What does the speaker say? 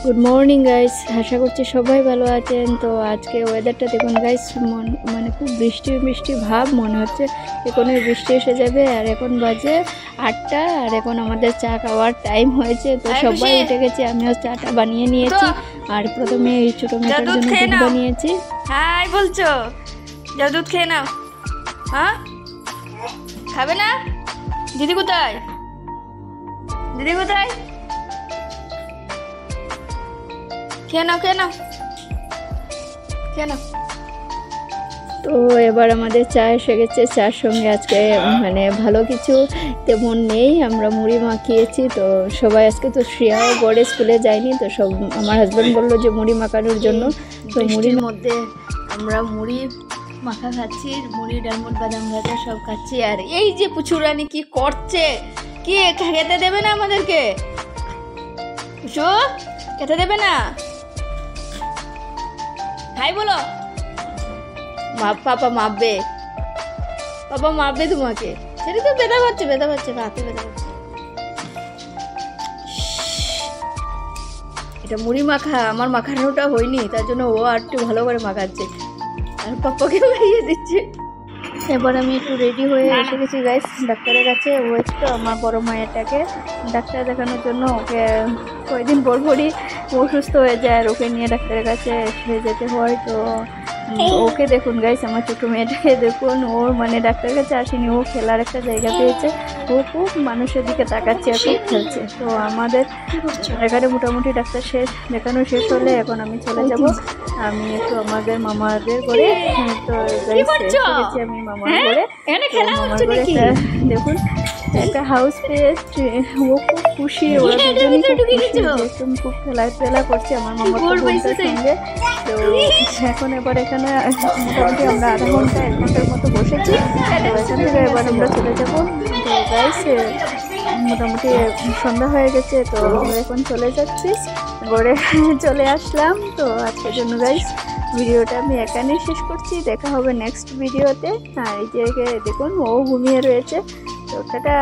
Good morning guys, আশা করছি সবাই ভালো আছেন। তো আজকে ওয়েদারটা দেখুন গাইস, মানে খুব বৃষ্টি বৃষ্টি ভাব মনে হচ্ছে, এখনই বৃষ্টি এসে যাবে। আর এখন বাজে 8টা, আর এখন আমাদের চা খাওয়ার টাইম হয়েছে। তো সবাই উঠে গেছে, আমিও চাটা বানিয়ে নিয়েছি। আর প্রথমে এই ছোটো মেয়েটার জন্য দুধ বানিয়েছি। হাই বলছো, যাও দুধ খেয়ে নাও। হ্যাঁ খাবে না? দিদি কোথায়? দিদি কোথায়? খেয়ে নাও খেয়ে নাও খেয়ে নাও। তো এবার আমাদের চা এসে গেছে। চার সঙ্গে আজকে মানে ভালো কিছু তেমন নেই, আমরা মুড়ি মাখিয়েছি। তো সবাই আজকে তো শ্রেয়াও বড়ে স্কুলে যায়নি, তো সব আমার হাজব্যান্ড বললো যে মুড়ি মাখানোর জন্য। তো মুড়ির মধ্যে আমরা মুড়ি মাখা খাচ্ছি, মুড়ি ডালমুট বাদাম ভাজা সব খাচ্ছি। আর এই যে পুচুরানি কি করছে, কি খেতে দেবে না আমাদেরকে? পুচু খেতে দেবে না? হাই বলো। পাপা মাপবে, পাপা মাপবে তোমাকে। সেটা তো ব্যথা পাচ্ছে হাতে ব্যথা পাচ্ছে। এটা মুড়ি মাখা, আমার মাখানোটা হয়নি, তার জন্য ও আর একটু ভালো করে মাখাচ্ছে আর পাপাকে খাইয়ে দিচ্ছে। এবার আমি একটু রেডি হয়ে এসে গেছি গাইস ডাক্তারের কাছে। ও একটু আমার বড় মায়েরটাকে ডাক্তার দেখানোর জন্য, ওকে কয়েকদিন পরপরই অসুস্থ হয়ে যায় আর ওকে নিয়ে ডাক্তারের কাছে যেতে হয়। তো ওকে দেখুন গাইস, আমার ছোটো মেয়েটাকে দেখুন, ওর মানে ডাক্তারের কাছে আসেনি, ও খেলার একটা জায়গা পেয়েছে। ও খুব মানুষের দিকে তাকাচ্ছে আর খুব খেলছে। তো আমাদের এখানে মোটামুটি ডাক্তার দেখানো শেষ হলে এখন আমি চলে যাব। আমি একটু আমাদের মামাদের করে, তো গেছি আমি মামার করে। দেখুন একটা হাউস পেয়েছে, ও খুব খুশি, ওরা দুজনই খুব খেলা করছে আমার মামার সঙ্গে। তো এখন এবার এখানে মোটামুটি আমরা আধা ঘন্টা 1 ঘন্টার মতো বসেছি। তো এখান থেকে এবার আমরা চলে যাবো। তো গাইস মোটামুটি সন্ধ্যা হয়ে গেছে, তো আমরা এখন চলে যাচ্ছি, ঘরে চলে আসলাম। তো আজকের জন্য গাইস ভিডিওটা আমি এখানেই শেষ করছি, দেখা হবে নেক্সট ভিডিওতে। আর এই যে দেখুন ও ঘুমিয়ে রয়েছে। তো টাটা।